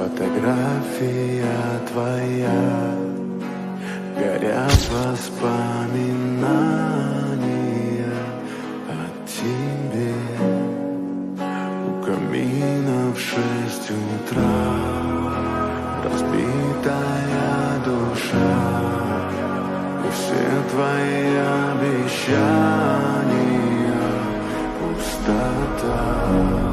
фотография твоя, горят воспоминания о тебе. У камина в 6 утра разбитая душа, и все твои обещания пустота.